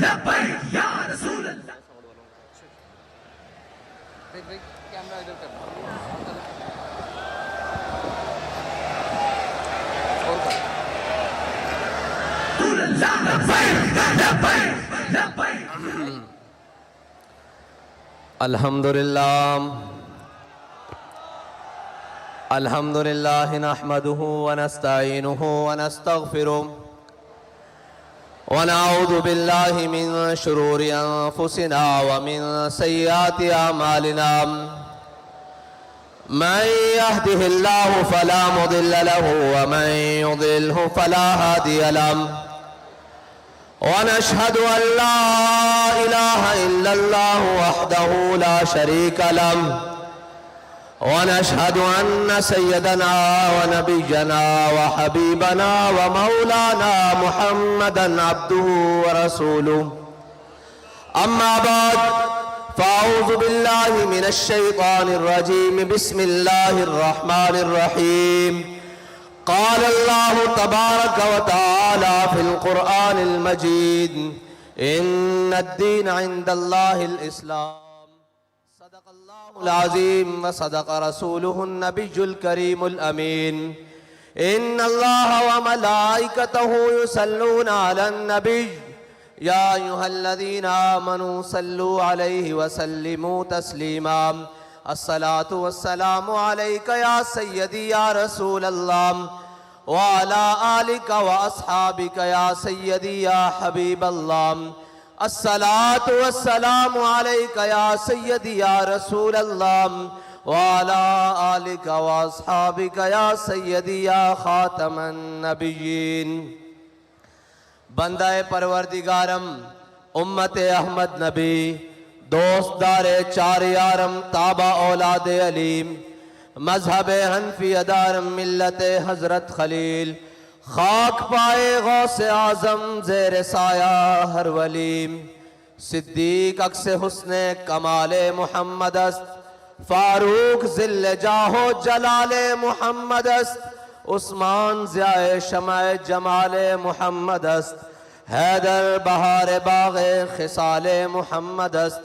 لبیک یا رسول اللہ. کیمرہ ادھر کرنا الحمد لله نحمده ونستعينه ونستغفره ونعوذ بالله من شرور أنفسنا ومن سيئات أعمالنا من يهده الله فلا مضل له ومن يضلله فلا هادي له ونشهد أن لا إله إلا الله وحده لا شريك له ونشهد أن سيدنا ونبينا وحبيبنا ومولانا محمدًا عبده ورسوله. أما بعد فأعوذ بالله من الشيطان الرجيم. بسم الله الرحمن الرحيم. قال الله تبارك وتعالى في القرآن المجيد إن الدين عند الله الإسلام. صدق الله العظيم وصدق رسوله النبي الكريم الأمين. إن الله وملائكته يصلون على النبي يا أيها الذين آمنوا صلوا عليه وسلموا تسليما. الصلاة والسلام عليك يا سيدي يا رسول الله وعلى آلك وأصحابك يا سيدي يا حبيب الله. الصلاة والسلام عليك يا سيدي يا رسول الله وعلى آلك وأصحابك يا سيدي يا خاتم النبيين. بندہ پروردگارم امت احمد نبی دوست دار چار یارم تابع اولاد علیم مذہب حنفی ادارم ملت حضرت خلیل خاک پائے غوث اعظم زیر سایہ ہر ولیم. صدیق عکس حسن کمال محمد است فاروق ذل جاہ و جلال محمد است عثمان ضیاء شمع جمال محمد است حیدر بہار باغ خصال محمد است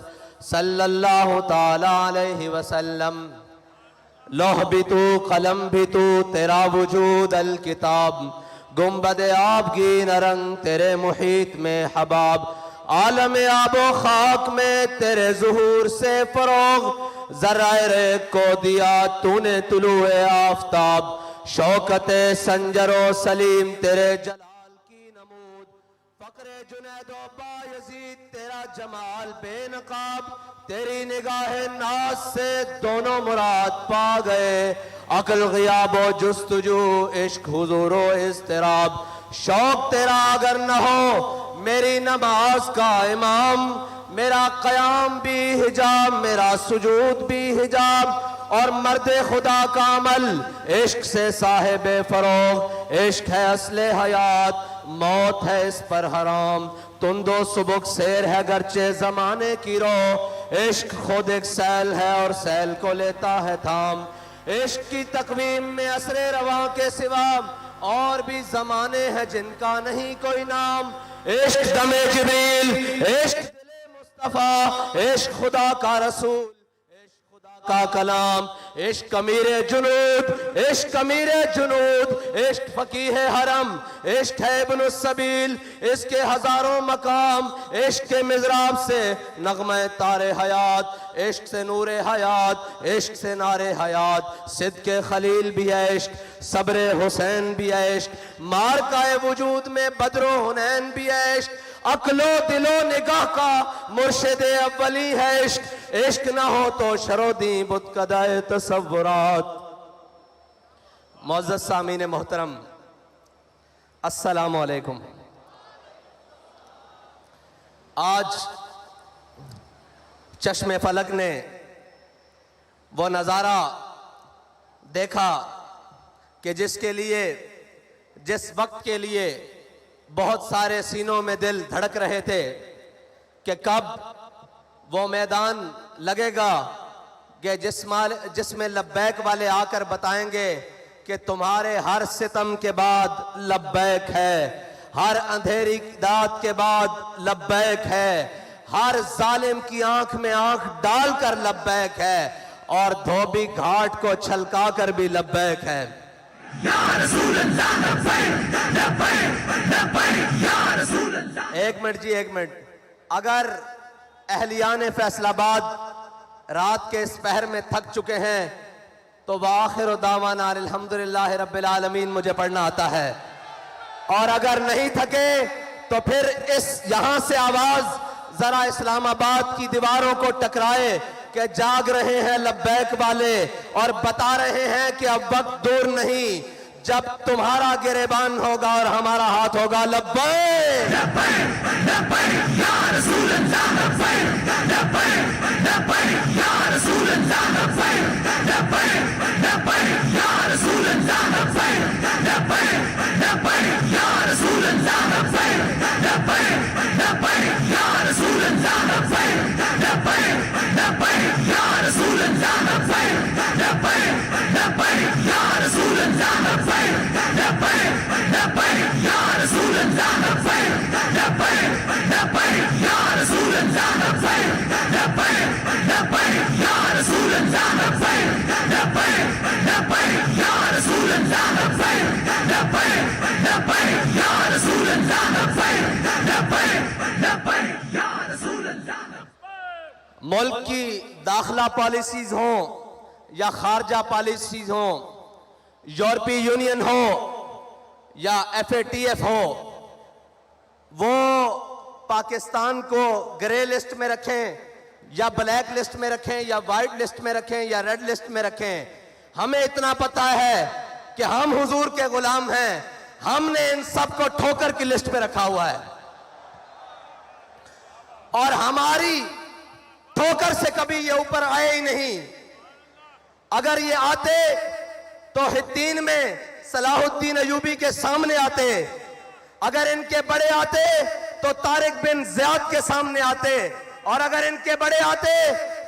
صلی اللہ تعالی علیہ وسلم. لوح بھی تو قلم بھی تو تیرا وجود الکتاب گنبد آبگی نرنگ تیرے محیط میں حباب عالم آب و خاک میں تیرے ظہور سے فروغ ذرائع ریگ کو دیا تو نے طلوع آفتاب شوکت سنجر و سلیم تیرے جلال کی نمود فقر جنید و بایزید تیرا جمال بے نقاب تیری نگاہ ناز سے دونوں مراد پا گئے عقل غیاب و جستجو عشق حضور و اضطراب. شوق تیرا اگر نہ ہو میری نماز کا امام میرا قیام بھی حجاب میرا سجود بھی حجاب اور مرد خدا کا عمل عشق سے صاحب فروغ عشق ہے اصل حیات موت ہے اس پر حرام تند و سبک سیر ہے گرچہ زمانے کی رو عشق خود ایک سیل ہے اور سیل کو لیتا ہے تھام. عشق کی تقویم میں عصر رواں کے سوا اور بھی زمانے ہیں جن کا نہیں کوئی نام. عشق دم جبریل عشق دل مصطفیٰ عشق خدا کا رسول عشق خدا کا کلام عشق امیر جنود عشق امیر جنود عشق فقیہ حرم عشق ہے ابن السبیل اس کے ہزاروں مقام عشق کے مضراب سے نغمہ تار حیات عشق سے نور حیات عشق سے نار حیات صدق خلیل بھی ہے عشق صبر حسین بھی ہے عشق مارکہ وجود میں بدر و حنین بھی ہے عشق عقل و دل و نگاہ کا مرشد اولی ہے عشق عشق نہ ہو تو شرو دیں بت کدائے تصورات. معزز سامعین محترم السلام علیکم. آج چشم فلک نے وہ نظارہ دیکھا کہ جس کے لیے جس وقت کے لیے بہت سارے سینوں میں دل دھڑک رہے تھے کہ کب وہ میدان لگے گا کہ جس میں لبیک والے آ کر بتائیں گے کہ تمہارے ہر ستم کے بعد لبیک ہے ہر اندھیری داد کے بعد لبیک ہے، ہر ظالم کی آنکھ میں آنکھ ڈال کر لبیک ہے، اور دھوبی گھاٹ کو چھلکا کر بھی لبیک ہے۔ یا رسول اللہ لبیک لبیک لبیک یا رسول اللہ۔ ایک منٹ جی، ایک منٹ۔ اگر اہلیان فیصل آباد رات کے اس پہر میں تھک چکے ہیں تو وآخر دعوانا الحمدللہ رب العالمین مجھے پڑھنا آتا ہے، اور اگر نہیں تھکے تو پھر اس یہاں سے آواز ذرا اسلام آباد کی دیواروں کو ٹکرائے کہ جاگ رہے ہیں لبیک والے، اور بتا رہے ہیں کہ اب وقت دور نہیں جب تمہارا گریبان ہوگا اور ہمارا ہاتھ ہوگا لبیک لبیک لبیک یا رسول اللہ لبیک لبیک لبیک یا رسول اللہ لبیک لبیک لبیک یا رسول اللہ لبیک لبیک لبیک یا رسول اللہ لبیک لبیک لبیک یا رسول اللہ لبیک لبیک لبیک یا رسول اللہ لبیک لبیک لبیک یا رسول اللہ لبیک لبیک لبیک یا رسول اللہ لبیک لبیک لبیک یا رسول اللہ لبیک لبیک لبیک یا رسول اللہ لبیک لبیک لبیک یا رسول اللہ لبیک لبیک لبیک یا رسول اللہ لبیک لبیک لبیک یا رسول اللہ۔ ملک کی داخلہ پالیسیز ہوں یا خارجہ پالیسیز ہوں، یورپی یونین ہو یا FATF ہو، وہ پاکستان کو گرے لسٹ میں رکھیں یا بلیک لسٹ میں رکھیں یا وائٹ لسٹ میں رکھیں یا ریڈ لسٹ میں رکھیں، ہمیں اتنا پتا ہے کہ ہم حضور کے غلام ہیں۔ ہم نے ان سب کو ٹھوکر کی لسٹ پہ رکھا ہوا ہے، اور ہماری ٹھوکر سے کبھی یہ اوپر آئے ہی نہیں۔ اگر یہ آتے تو حطین میں صلاح الدین ایوبی کے سامنے آتے، اگر ان کے بڑے آتے تو طارق بن زیاد کے سامنے آتے، اور اگر ان کے بڑے آتے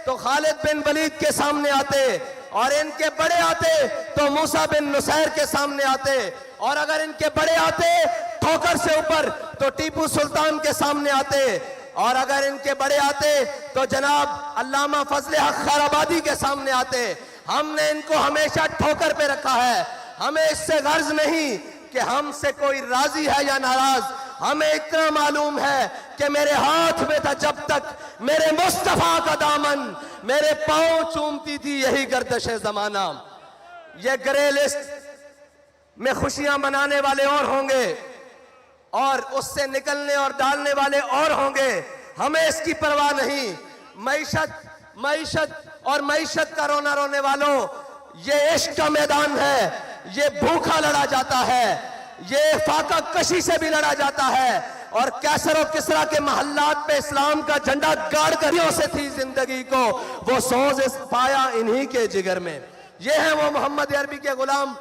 تو خالد بن ولید کے سامنے آتے، اور ان کے بڑے آتے تو موسیٰ بن نصیر کے سامنے آتے، اور اگر ان کے بڑے آتے ٹھوکر سے اوپر تو ٹیپو سلطان کے سامنے آتے، اور اگر ان کے بڑے آتے تو جناب علامہ فضل حق خیرآبادی کے سامنے آتے۔ ہم نے ان کو ہمیشہ ٹھوکر پہ رکھا ہے۔ ہمیں اس سے غرض نہیں کہ ہم سے کوئی راضی ہے یا ناراض، ہمیں اتنا معلوم ہے کہ میرے ہاتھ میں تھا جب تک میرے مصطفیٰ کا دامن، میرے پاؤں چومتی تھی یہی گردش زمانہ۔ یہ گرے لسٹ میں خوشیاں منانے والے اور ہوں گے، اور اس سے نکلنے اور ڈالنے والے اور ہوں گے، ہمیں اس کی پرواہ نہیں۔ معیشت اور معیشت کا رونا رونے والوں، یہ عشق کا میدان ہے، یہ بھوکا لڑا جاتا ہے، یہ فاقہ کشی سے بھی لڑا جاتا ہے، اور کیسر و کسرا کے محلات پہ اسلام کا جھنڈا گاڑ کریوں سے تھی زندگی کو وہ سوز پایا انہی کے جگر میں۔ یہ ہیں وہ محمد عربی کے غلام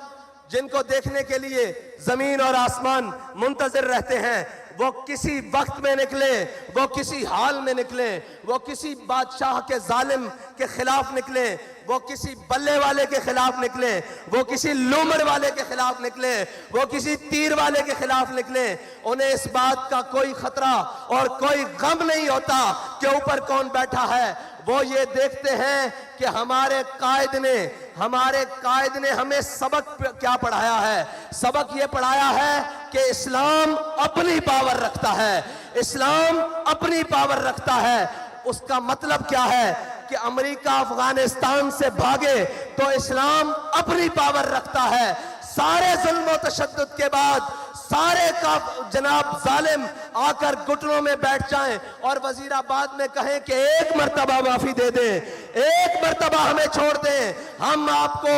جن کو دیکھنے کے لیے زمین اور آسمان منتظر رہتے ہیں۔ وہ کسی وقت میں نکلے، وہ کسی حال میں نکلے، وہ کسی بادشاہ کے ظالم کے خلاف نکلے، وہ کسی بلے والے کے خلاف نکلے، وہ کسی لومڑ والے کے خلاف نکلے، وہ کسی تیر والے کے خلاف نکلے، انہیں اس بات کا کوئی خطرہ اور کوئی غم نہیں ہوتا کہ اوپر کون بیٹھا ہے۔ وہ یہ دیکھتے ہیں کہ ہمارے قائد نے ہمیں سبق کیا پڑھایا ہے۔ سبق یہ پڑھایا ہے کہ اسلام اپنی پاور رکھتا ہے، اسلام اپنی پاور رکھتا ہے۔ اس کا مطلب کیا ہے کہ امریکہ افغانستان سے بھاگے تو اسلام اپنی پاور رکھتا ہے۔ سارے ظلم و تشدد کے بعد سارے کا جناب ظالم آ کر گھٹنوں میں بیٹھ جائیں اور وزیر آباد میں کہیں کہ ایک مرتبہ معافی دے دیں، ایک مرتبہ ہمیں چھوڑ دیں، ہم آپ کو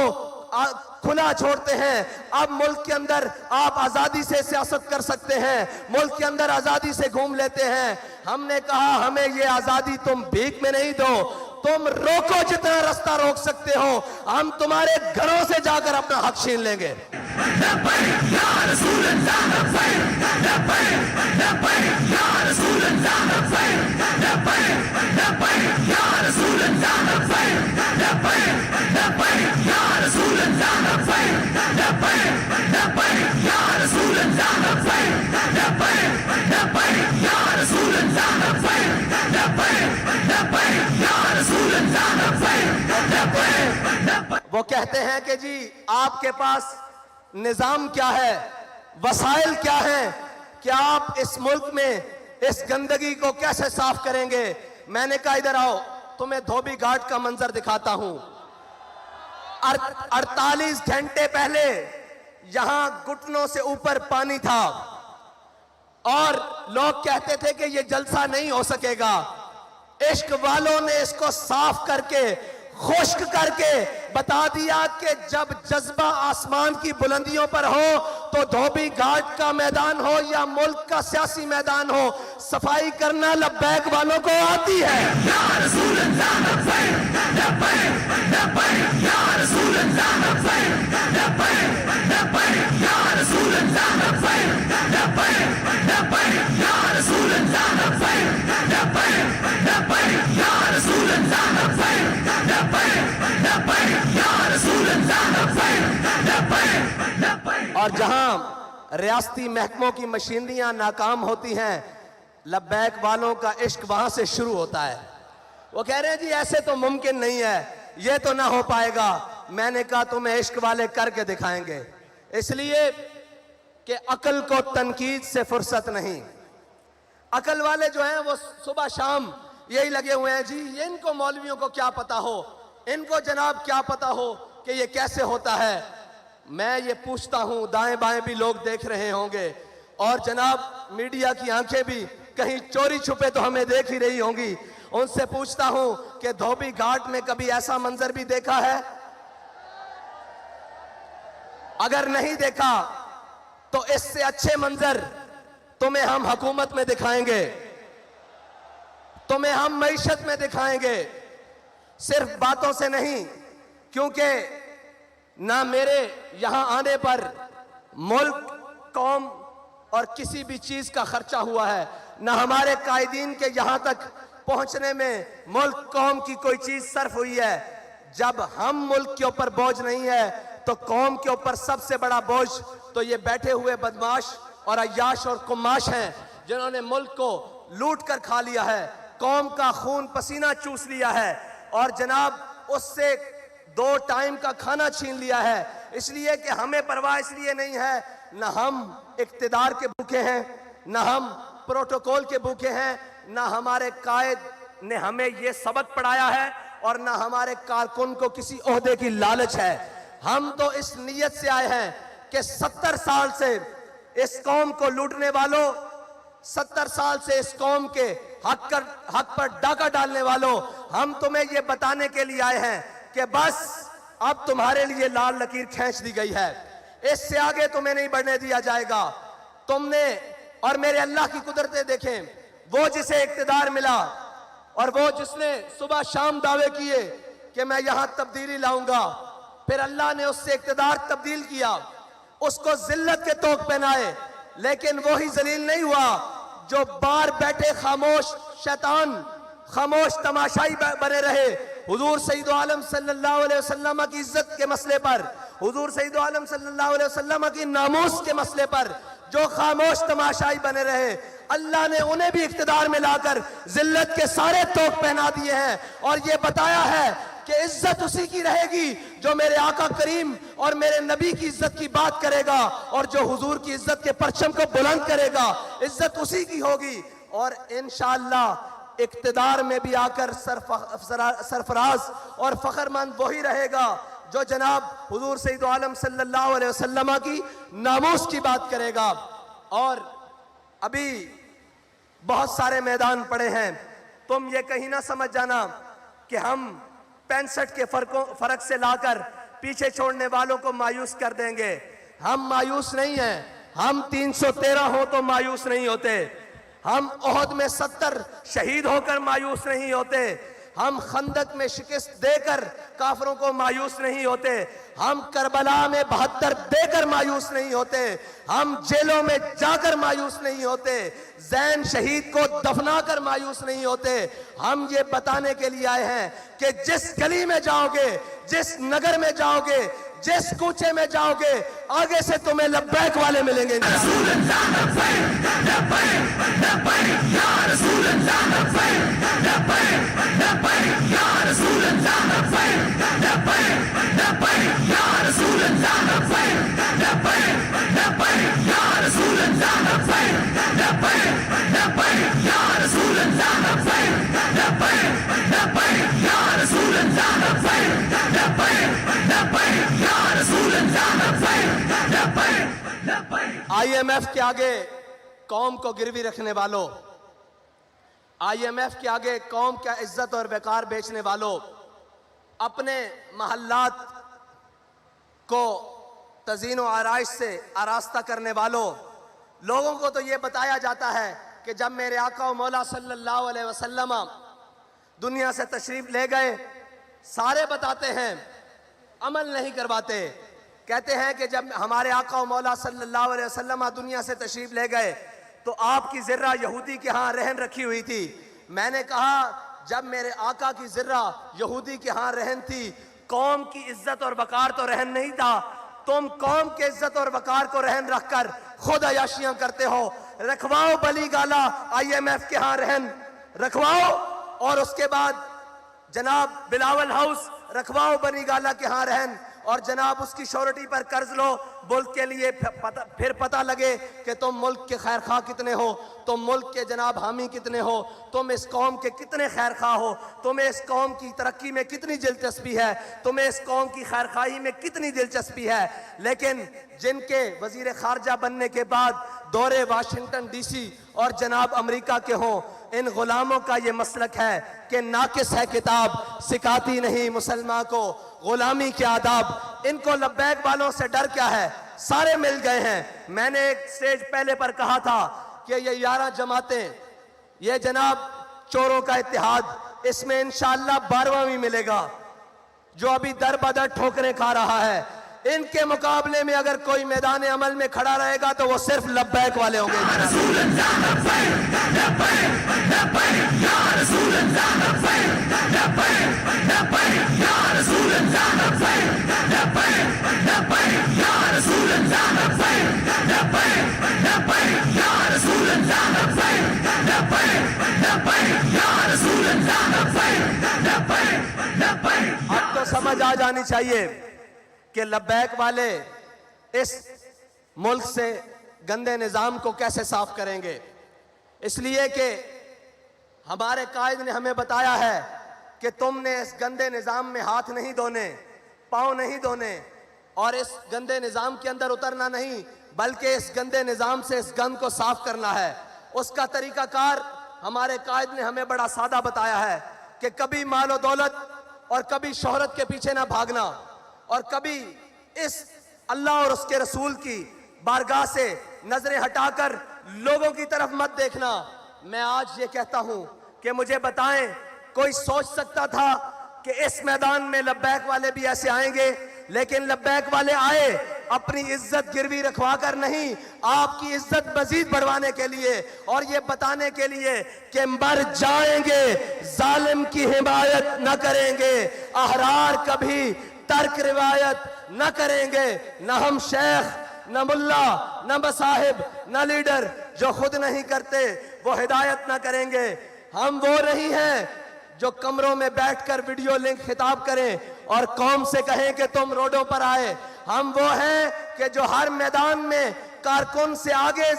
کھلا چھوڑتے ہیں۔ اب ملک کے اندر آپ آزادی سے سیاست کر سکتے ہیں، ملک کے اندر آزادی سے گھوم لیتے ہیں۔ ہم نے کہا ہمیں یہ آزادی تم بھیک میں نہیں دو، تم روکو جتنا رستہ روک سکتے ہو، ہم تمہارے گھروں سے جا کر اپنا حق چھین لیں گے۔ لبیک یا رسول اللہ لبیک لبیک لبیک یا رسول اللہ لبیک لبیک لبیک یا رسول اللہ لبیک لبیک لبیک یا رسول اللہ لبیک لبیک لبیک یا رسول اللہ لبیک لبیک ہیں کہ جی آپ کے پاس نظام کیا ہے, وسائل کیا ہیں کہ آپ اس ملک میں اس گندگی کو کیسے صاف کریں گے. میں نے کہا ادھر آؤ, تمہیں دھوبی گھاٹ کا منظر دکھاتا ہوں. 48 گھنٹے پہلے یہاں گھٹنوں سے اوپر پانی تھا اور لوگ کہتے تھے کہ یہ جلسہ نہیں ہو سکے گا. عشق والوں نے اس کو صاف کر کے, خشک کر کے بتا دیا کہ جب جذبہ آسمان کی بلندیوں پر ہو تو دھوبی گھاٹ کا میدان ہو یا ملک کا سیاسی میدان ہو, صفائی کرنا لبیک والوں کو آتی ہے. یا رسول اللہ لبیک لبیک لبیک یا رسول اللہ لبیک لبیک لبیک یا رسول اللہ لبیک لبیک لبیک یا رسول اللہ لبیک لبیک لبیک یا رسول اللہ لبیک لبیک لبیک یا رسول اللہ لبیک لبیک لبیک. اور جہاں ریاستی محکموں کی مشینریاں ناکام ہوتی ہیں, لبیک والوں کا عشق وہاں سے شروع ہوتا ہے. وہ کہہ رہے ہیں جی ایسے تو ممکن نہیں ہے, یہ تو نہ ہو پائے گا. میں نے کہا تمہیں عشق والے کر کے دکھائیں گے, اس لیے کہ عقل کو تنقید سے فرصت نہیں. عقل والے جو ہیں وہ صبح شام یہی لگے ہوئے ہیں, جی یہ ان کو مولویوں کو کیا پتا ہو, ان کو جناب کیا پتا ہو کہ یہ کیسے ہوتا ہے. میں یہ پوچھتا ہوں, دائیں بائیں بھی لوگ دیکھ رہے ہوں گے اور جناب میڈیا کی آنکھیں بھی کہیں چوری چھپے تو ہمیں دیکھ ہی رہی ہوں گی, ان سے پوچھتا ہوں کہ دھوبی گھاٹ میں کبھی ایسا منظر بھی دیکھا ہے؟ اگر نہیں دیکھا تو اس سے اچھے منظر تمہیں ہم حکومت میں دکھائیں گے, تمہیں ہم معیشت میں دکھائیں گے, صرف باتوں سے نہیں. کیونکہ نہ میرے یہاں آنے پر ملک, قوم اور کسی بھی چیز کا خرچہ ہوا ہے, نہ ہمارے قائدین کے یہاں تک پہنچنے میں ملک قوم کی کوئی چیز صرف ہوئی ہے. جب ہم ملک کے اوپر بوجھ نہیں ہے تو قوم کے اوپر سب سے بڑا بوجھ تو یہ بیٹھے ہوئے بدماش اور عیاش اور قماش ہیں جنہوں نے ملک کو لوٹ کر کھا لیا ہے, قوم کا خون پسینہ چوس لیا ہے اور جناب اس سے 2 ٹائم کا کھانا چھین لیا ہے. اس لیے کہ ہمیں پرواہ اس لیے نہیں ہے, نہ ہم اقتدار کے بھوکے ہیں, نہ ہم پروٹوکول کے بھوکے ہیں, نہ ہمارے قائد نے ہمیں یہ سبق پڑھایا ہے اور نہ ہمارے کارکن کو کسی عہدے کی لالچ ہے. ہم تو اس نیت سے آئے ہیں کہ 70 سال سے اس قوم کو لوٹنے والوں, 70 سال سے اس قوم کے حق پر ڈاکہ ڈالنے والوں, ہم تمہیں یہ بتانے کے لیے آئے ہیں کہ بس اب تمہارے لیے لال لکیر کھینچ دی گئی ہے, اس سے آگے تمہیں نہیں بڑھنے دیا جائے گا. تم نے اور میرے اللہ کی قدرتیں دیکھیں, وہ جسے اقتدار ملا اور وہ جس نے صبح شام دعوے کیے کہ میں یہاں تبدیلی لاؤں گا, پھر اللہ نے اس سے اقتدار تبدیل کیا, اس کو ذلت کے طوق پہنائے, لیکن وہی ذلیل نہیں ہوا جو بار بیٹھے خاموش شیطان, خاموش تماشائی بنے رہے. حضور سید عالم صلی اللہ علیہ وسلم کی عزت کے مسئلے پر, حضور سید عالم صلی اللہ علیہ وسلم کی ناموس کے مسئلے پر جو خاموش تماشائی بنے رہے, اللہ نے انہیں بھی اقتدار میں لا کر ذلت کے سارے طوق پہنا دیے ہیں اور یہ بتایا ہے کہ عزت اسی کی رہے گی جو میرے آقا کریم اور میرے نبی کی عزت کی بات کرے گا, اور جو حضور کی عزت کے پرچم کو بلند کرے گا عزت اسی کی ہوگی. اور انشاءاللہ اقتدار میں بھی آ کر سرفراز اور فخرمند وہی رہے گا جو جناب حضور سید عالم صلی اللہ علیہ وسلم کی ناموس کی بات کرے گا. اور ابھی بہت سارے میدان پڑے ہیں, تم یہ کہیں نہ سمجھ جانا کہ ہم 65 کے فرق سے لا کر پیچھے چھوڑنے والوں کو مایوس کر دیں گے. ہم مایوس نہیں ہیں, ہم 313 ہوں تو مایوس نہیں ہوتے, ہم احد میں 70 شہید ہو کر مایوس نہیں ہوتے, ہم خندق میں شکست دے کر کافروں کو مایوس نہیں ہوتے, ہم کربلا میں 72 دے کر مایوس نہیں ہوتے, ہم جیلوں میں جا کر مایوس نہیں ہوتے, زین شہید کو دفنا کر مایوس نہیں ہوتے. ہم یہ بتانے کے لیے آئے ہیں کہ جس گلی میں جاؤ گے, جس نگر میں جاؤ گے, جس کوچے میں جاؤ گے, آگے سے تمہیں لبیک والے ملیں گے. رسول اللہ لبیک لبیک لبیک یا رسول اللہ لبیک لبیک لبیک یا رسول اللہ لبیک لبیک لبیک یا IMF کے آگے قوم کو گروی رکھنے والوں، IMF کے آگے قوم کا عزت اور وقار بیچنے والوں، اپنے محلات کو تزئین و آرائش سے آراستہ کرنے والوں، لوگوں کو تو یہ بتایا جاتا ہے کہ جب میرے آقا و مولا صلی اللہ علیہ وسلم دنیا سے تشریف لے گئے، سارے بتاتے ہیں، عمل نہیں کرواتے، کہتے ہیں کہ جب ہمارے آقا و مولا صلی اللہ علیہ وسلم دنیا سے تشریف لے گئے تو آپ کی ذرہ یہودی کے ہاں رہن رکھی ہوئی تھی۔ میں نے کہا جب میرے آقا کی ذرہ یہودی کے ہاں رہن تھی، قوم کی عزت اور وقار تو رہن نہیں تھا، تم قوم کے عزت اور وقار کو رہن رکھ کر خود عیاشیاں کرتے ہو۔ رکھواؤ بلی گالا IMF کے ہاں رہن رکھواؤ، اور اس کے بعد جناب بلاول ہاؤس رکھواؤ بنی گالا کے ہاں رہن، اور جناب اس کی شورٹی پر قرض لو، ملک کے لیے پھر پتہ لگے کہ تم ملک کے خیر خواہ کتنے ہو، تم ملک کے جناب حامی کتنے ہو، تم اس قوم کے کتنے خیر خواہ ہو، تمہیں اس قوم کی ترقی میں کتنی دلچسپی ہے، تمہیں اس قوم کی خیر خواہی میں کتنی دلچسپی ہے۔ لیکن جن کے وزیر خارجہ بننے کے بعد دورے واشنگٹن DC اور جناب امریکہ کے ہوں، ان غلاموں کا یہ مسلک ہے کہ ناقص ہے کتاب، سکھاتی نہیں مسلمان کو غلامی کے آداب۔ ان کو لبیک والوں سے ڈر کیا ہے؟ سارے مل گئے ہیں۔ میں نے ایک سٹیج پہلے پر کہا تھا کہ یہ 11 جماعتیں، یہ جناب چوروں کا اتحاد، اس میں انشاءاللہ 12واں بھی ملے گا، جو ابھی در بدر ٹھوکریں کھا رہا ہے۔ ان کے مقابلے میں اگر کوئی میدان عمل میں کھڑا رہے گا تو وہ صرف لبیک والے ہوں گے۔ رسول اللہ لبیک لبیک لبیک یا رسول اللہ لبیک لبیک لبیک یا رسول اللہ لبیک لبیک لبیک یا رسول اللہ لبیک لبیک لبیک یا رسول اللہ لبیک لبیک لبیک یا رسول اللہ لبیک لبیک لبیک۔ اب تو سمجھ آ جانی چاہیے کہ لبیک والے اس ملک سے گندے نظام کو کیسے صاف کریں گے، اس لیے کہ ہمارے قائد نے ہمیں بتایا ہے کہ تم نے اس گندے نظام میں ہاتھ نہیں دھونے، پاؤں نہیں دھونے، اور اس گندے نظام کے اندر اترنا نہیں، بلکہ اس گندے نظام سے اس گند کو صاف کرنا ہے۔ اس کا طریقہ کار ہمارے قائد نے ہمیں بڑا سادہ بتایا ہے کہ کبھی مال و دولت اور کبھی شہرت کے پیچھے نہ بھاگنا، اور کبھی اس اللہ اور اس کے رسول کی بارگاہ سے نظریں ہٹا کر لوگوں کی طرف مت دیکھنا۔ میں آج یہ کہتا ہوں کہ مجھے بتائیں کوئی سوچ سکتا تھا کہ اس میدان میں لبیک والے بھی ایسے آئیں گے؟ لیکن لبیک والے آئے اپنی عزت گروی رکھوا کر نہیں، آپ کی عزت مزید بڑھوانے کے لیے، اور یہ بتانے کے لیے کہ مر جائیں گے، ظالم کی حمایت نہ کریں گے، احرار کبھی ترک روایت نہ کریں گے، نہ ہم شیخ، نہ ملا، نہ مصاحب، نہ لیڈر جو خود نہیں کرتے وہ ہدایت نہ کریں گے۔ ہم وہ نہیں ہیں جو کمروں میں بیٹھ کر ویڈیو لنک خطاب کریں اور قوم سے کہیں کہ تم روڈوں پر آئے۔ ہم وہ ہیں کہ جو ہر میدان میں کارکن سے آگے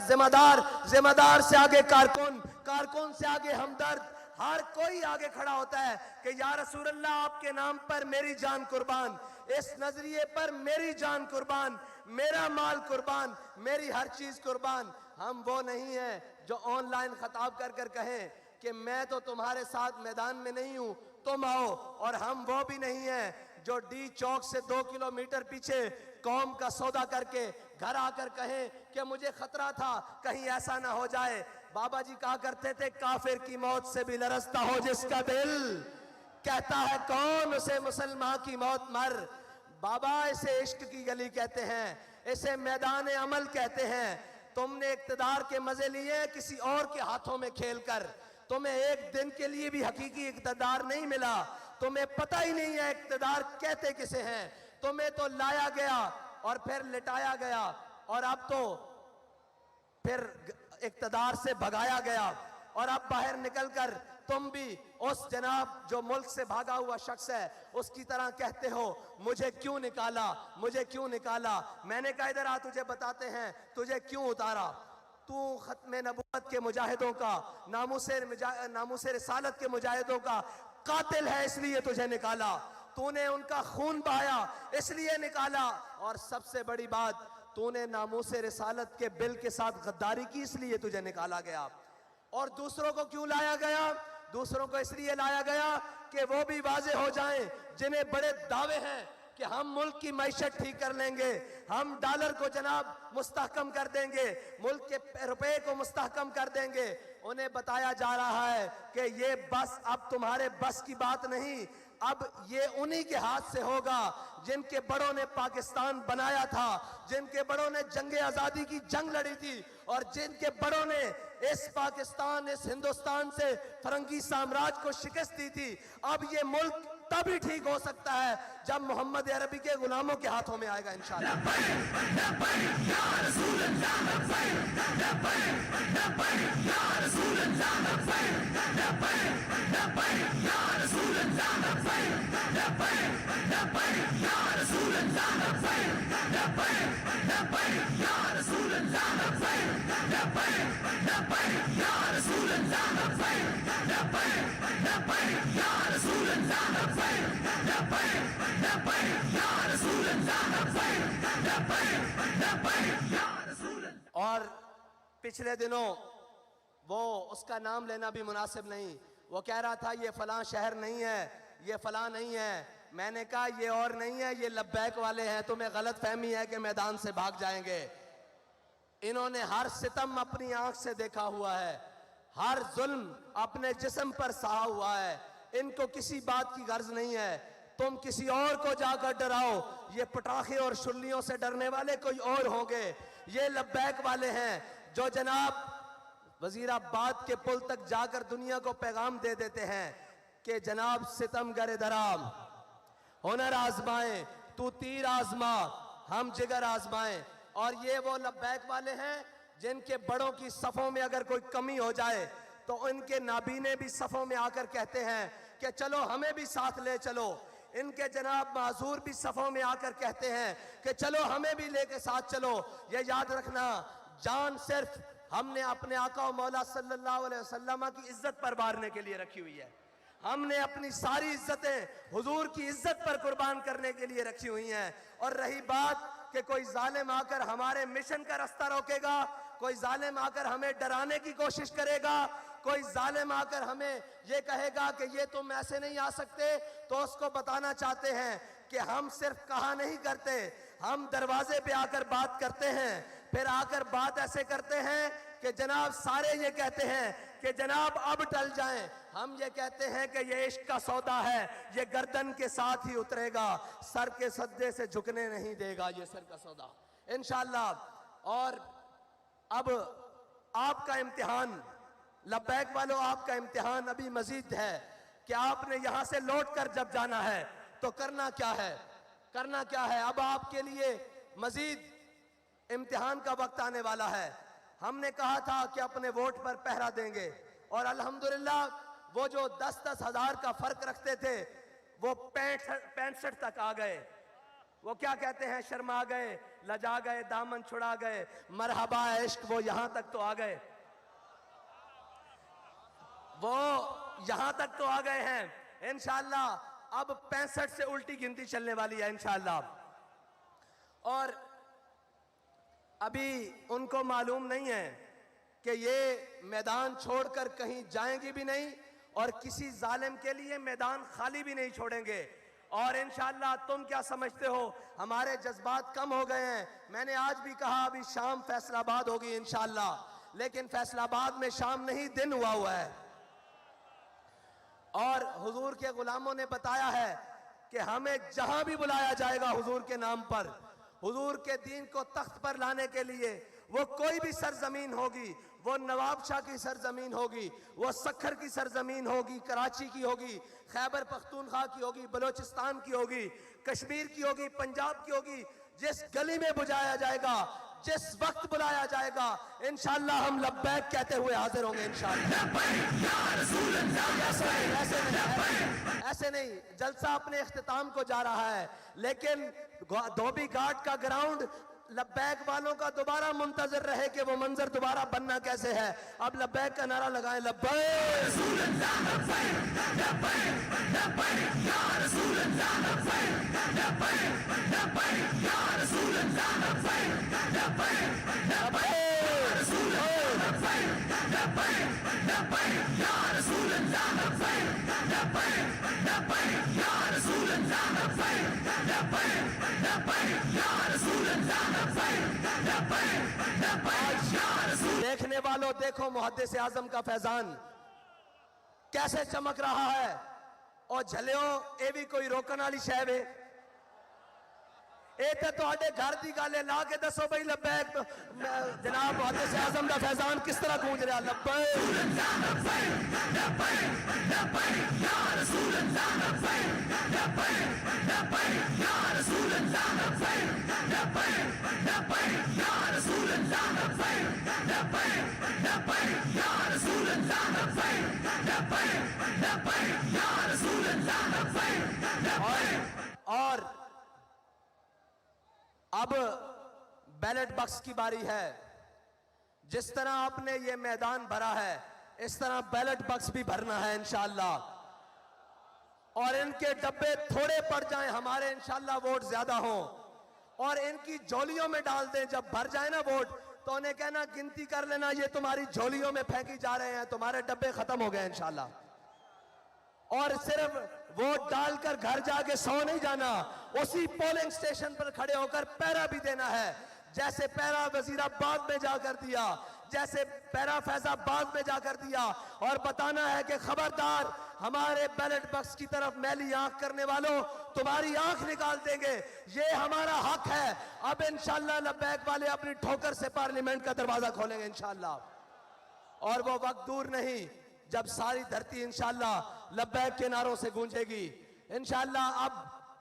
ذمہ دار سے آگے کارکن سے آگے ہمدرد، ہر کوئی آگے کھڑا ہوتا ہے کہ یا رسول اللہ آپ کے نام پر میری جان قربان، اس نظریے پر میری جان قربان، میرا مال قربان، میری ہر چیز قربان۔ ہم وہ نہیں ہیں جو آن لائن خطاب کر کر کہیں کہ میں تو تمہارے ساتھ میدان میں نہیں ہوں، تم آؤ، اور ہم وہ بھی نہیں ہیں جو ڈی چوک سے 2 کلومیٹر پیچھے قوم کا سودا کر کے گھر آ کر کہیں کہ مجھے خطرہ تھا کہیں ایسا نہ ہو جائے۔ بابا جی کہا کرتے تھے کافر کی موت سے بھی لرزتا ہو جس کا دل، کہتا ہے کون اسے مسلمان کی موت مر۔ بابا اسے عشق کی گلی کہتے ہیں، اسے میدان عمل کہتے ہیں۔ تم نے اقتدار کے مزے لیے کسی اور کے ہاتھوں میں کھیل کر، تمہیں ایک دن کے لیے بھی حقیقی اقتدار نہیں ملا، تمہیں پتہ ہی نہیں ہے اقتدار کہتے کسے ہیں۔ تمہیں تو لایا گیا اور پھر لٹایا گیا، اور اب تو پھر اقتدار سے بھگایا گیا، اور اب باہر نکل کر تم بھی اس جناب جو ملک سے بھاگا ہوا شخص ہے اس کی طرح کہتے ہو مجھے کیوں نکالا، مجھے کیوں نکالا۔ میں نے کہا ادھر آ، تجھے بتاتے ہیں تجھے کیوں اتارا۔ تو ختم نبوت کے مجاہدوں کا، ناموس رسالت کے مجاہدوں کا قاتل ہے، اس لیے تجھے نکالا۔ تو نے ان کا خون بہایا اس لیے نکالا، اور سب سے بڑی بات تو نے ناموس رسالت کے بل کے ساتھ غداری کی، اس لیے تجھے نکالا گیا. اور دوسروں کو کیوں لایا گیا؟ دوسروں کو اس لیے لایا گیا کہ وہ بھی واضح ہو جائیں جنہیں بڑے دعوے ہیں کہ ہم ملک کی معیشت ٹھیک کر لیں گے، ہم ڈالر کو جناب مستحکم کر دیں گے، ملک کے روپے کو مستحکم کر دیں گے. انہیں بتایا جا رہا ہے کہ یہ بس اب تمہارے بس کی بات نہیں، اب یہ انہی کے ہاتھ سے ہوگا جن کے بڑوں نے پاکستان بنایا تھا، جن کے بڑوں نے جنگ آزادی کی جنگ لڑی تھی، اور جن کے بڑوں نے اس پاکستان، اس ہندوستان سے فرنگی سامراج کو شکست دی تھی. اب یہ ملک تبھی ٹھیک ہو سکتا ہے جب محمد عربی کے غلاموں کے ہاتھوں میں آئے گا انشاءاللہ. اور پچھلے دنوں وہ اس کا نام لینا بھی مناسب نہیں، وہ کہہ رہا تھا یہ فلاں شہر نہیں ہے، یہ فلاں نہیں ہے. میں نے کہا یہ اور نہیں ہے، یہ لبیک والے ہیں، تمہیں غلط فہمی ہے کہ میدان سے بھاگ جائیں گے. انہوں نے ہر ستم اپنی آنکھ سے دیکھا ہوا ہے، ہر ظلم اپنے جسم پر سہا ہوا ہے. ان کو کسی بات کی غرض نہیں ہے. تم کسی اور کو جا کر ڈراؤ، یہ پٹاخے اور شلیوں سے ڈرنے والے کوئی اور ہوں گے. یہ لبیک والے ہیں جو جناب وزیر آباد کے پل تک جا کر دنیا کو پیغام دے دیتے ہیں کہ جناب ستم گر درام، ہنر آزمائیں، تو تیر آزما، ہم جگر آزمائیں. اور یہ وہ لبیک والے ہیں جن کے بڑوں کی صفوں میں اگر کوئی کمی ہو جائے تو ان کے نابینے بھی صفوں میں آ کر کہتے ہیں کہ چلو ہمیں بھی ساتھ لے چلو. ان کے جناب معذور بھی صفوں میں آ کر کہتے ہیں کہ چلو ہمیں بھی لے کے ساتھ چلو. یہ یاد رکھنا، جان صرف ہم نے اپنے آقا و مولا صلی اللہ علیہ وسلم کی عزت پر مارنے کے لیے رکھی ہوئی ہے. ہم نے اپنی ساری عزتیں حضور کی عزت پر قربان کرنے کے لیے رکھی ہوئی ہیں. اور رہی بات کہ کوئی ظالم آ کر ہمارے مشن کا راستہ روکے گا، کوئی ظالم آ کر ہمیں ڈرانے کی کوشش کرے گا، کوئی ظالم آ کر ہمیں یہ کہے گا کہ یہ تم ایسے نہیں آ سکتے، تو اس کو بتانا چاہتے ہیں کہ ہم صرف کہا نہیں کرتے، ہم دروازے پہ آ کر بات کرتے ہیں. پھر آ کر بات ایسے کرتے ہیں کہ جناب سارے یہ کہتے ہیں کہ جناب اب ٹل جائیں. ہم یہ کہتے ہیں کہ یہ عشق کا سودا ہے، یہ گردن کے ساتھ ہی اترے گا، سر کے سجدے سے جھکنے نہیں دے گا یہ سر کا سودا انشاءاللہ. اور اب آپ کا امتحان، لبیک والوں، آپ کا امتحان ابھی مزید ہے کہ آپ نے یہاں سے لوٹ کر جب جانا ہے تو کرنا کیا ہے، کرنا کیا ہے. اب آپ کے لیے مزید امتحان کا وقت آنے والا ہے. ہم نے کہا تھا کہ اپنے ووٹ پر پہرا دیں گے، اور الحمدللہ وہ جو 10-10 ہزار کا فرق رکھتے تھے وہ 65 تک آ گئے. وہ کیا کہتے ہیں، شرما گئے، لجا گئے، دامن چھڑا گئے، مرحبا عشق، وہ یہاں تک تو آ گئے، وہ یہاں تک تو آ گئے ہیں انشاءاللہ. اب 65 سے الٹی گنتی چلنے والی ہے انشاءاللہ. اور ابھی ان کو معلوم نہیں ہے کہ یہ میدان چھوڑ کر کہیں جائیں گی بھی نہیں، اور کسی ظالم کے لیے میدان خالی بھی نہیں چھوڑیں گے. اور انشاءاللہ تم کیا سمجھتے ہو، ہمارے جذبات کم ہو گئے ہیں. میں نے آج بھی کہا ابھی شام فیصل آباد ہوگی انشاءاللہ، لیکن فیصل آباد میں شام نہیں دن ہوا ہے. اور حضور کے غلاموں نے بتایا ہے کہ ہمیں جہاں بھی بلایا جائے گا حضور کے نام پر، حضور کے دین کو تخت پر لانے کے لیے، وہ کوئی بھی سرزمین ہوگی، وہ نواب شاہ کی سرزمین ہوگی، وہ سکھر کی سرزمین ہوگی، کراچی کی ہوگی، خیبر پختونخوا کی ہوگی، بلوچستان کی ہوگی، کشمیر کی ہوگی، پنجاب کی ہوگی، جس گلی میں بجایا جائے گا، جس وقت بلایا جائے گا، انشاءاللہ ہم لبیک کہتے ہوئے حاضر ہوں گے انشاءاللہ. ایسے نہیں، جلسہ اپنے اختتام کو جا رہا ہے، لیکن دھوبی گھاٹ کا گراؤنڈ لبیک والوں کا دوبارہ منتظر رہے کہ وہ منظر دوبارہ بننا کیسے ہے. اب لبیک کا نعرہ لگائیں, لبیک رسول اللہ لبیک لبیک لبیک یا رسول اللہ لبیک لبیک لبیک یا رسول اللہ لبیک لبیک لبیک رسول اللہ لبیک لبیک لبیک یا رسول اللہ لبیک لبیک لبیک یا رسول اللہ لبیک لبیک لبیک یا رسول اللہ لبیک لبیک لبیک یا رسول. دیکھنے والوں دیکھو محدث اعظم کا فیضان کیسے چمک رہا ہے. اور جھلیو اے بھی کوئی روکن والی شے وے, اے تے تہاڈے گھر دی گل ہے, لا کے دسو بھئی لبیک جناب محدث اعظم دا فیضان کس طرح گونج رہا. لبیک اور اب بیلٹ باکس کی باری ہے. جس طرح آپ نے یہ میدان بھرا ہے اس طرح بیلٹ باکس بھی بھرنا ہے انشاءاللہ. اور ان کے ڈبے تھوڑے پڑ جائیں, ہمارے انشاءاللہ ووٹ زیادہ ہوں, اور ان کی جھولیوں میں ڈال دیں. جب بھر جائے نا ووٹ تو انہیں کہنا گنتی کر لینا, یہ تمہاری جھولیوں میں پھینکی جا رہے ہیں, تمہارے ڈبے ختم ہو گئے انشاءاللہ. اور صرف ووٹ ڈال کر گھر جا کے سو نہیں جانا, اسی پولنگ سٹیشن پر کھڑے ہو کر پیرا بھی دینا ہے. جیسے پیرا وزیر آباد میں جا کر دیا, جیسے پیرا فیض آباد میں جا کر دیا, اور بتانا ہے کہ خبردار ہمارے بیلٹ باکس کی طرف میلی آنکھ کرنے والوں, تمہاری آنکھ نکال دیں گے, یہ ہمارا حق ہے. اب انشاءاللہ لبیک والے اپنی ٹھوکر سے پارلیمنٹ کا دروازہ کھولیں گے انشاءاللہ. اور وہ وقت دور نہیں جب ساری دھرتی انشاءاللہ لبیک کے نعروں سے گونجے گی انشاءاللہ. اب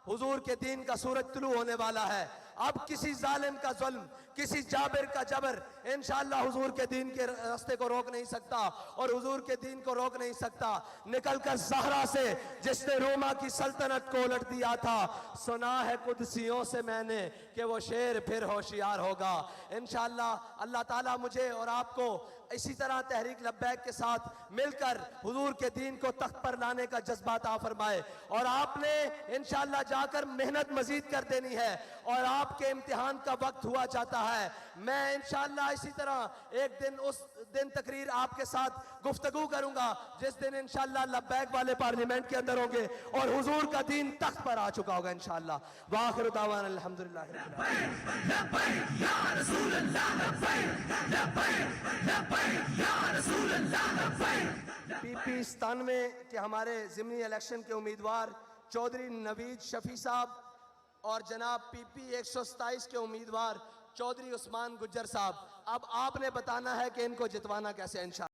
حضور کے دین کا سورج طلوع ہونے والا ہے. اب کسی ظالم کا ظلم, کسی جابر کا جبر انشاءاللہ حضور کے دین کے راستے کو روک نہیں سکتا, اور حضور کے دین کو روک نہیں سکتا. نکل کر زہرا سے جس نے روما کی سلطنت کو الٹ دیا تھا, سنا ہے قدسیوں سے میں نے کہ وہ شیر پھر ہوشیار ہوگا. انشاءاللہ اللہ تعالیٰ مجھے اور آپ کو اسی طرح تحریک لبیک کے ساتھ مل کر حضور کے دین کو تخت پر لانے کا جذبہ عطا فرمائے. اور آپ نے انشاءاللہ جا کر محنت مزید کر دینی ہے, اور آپ کے امتحان کا وقت ہوا چاہتا ہے. میں انشاءاللہ اسی طرح ایک دن اس دن تقریر آپ کے ساتھ گفتگو کروں گا جس دن انشاءاللہ لبیک والے پارلیمنٹ کے اندر ہوں گے اور حضور کا دین تخت پر آ چکا ہوگا انشاءاللہ. وآخر دعوانا الحمدللہ رب العالمین. پی پی 97 کے ہمارے ضمنی الیکشن کے امیدوار چودھری نوید شفیع صاحب, اور جناب پی پی 127 کے امیدوار چودھری عثمان گجر صاحب. اب آپ نے بتانا ہے کہ ان کو جتوانا کیسے انشاءاللہ.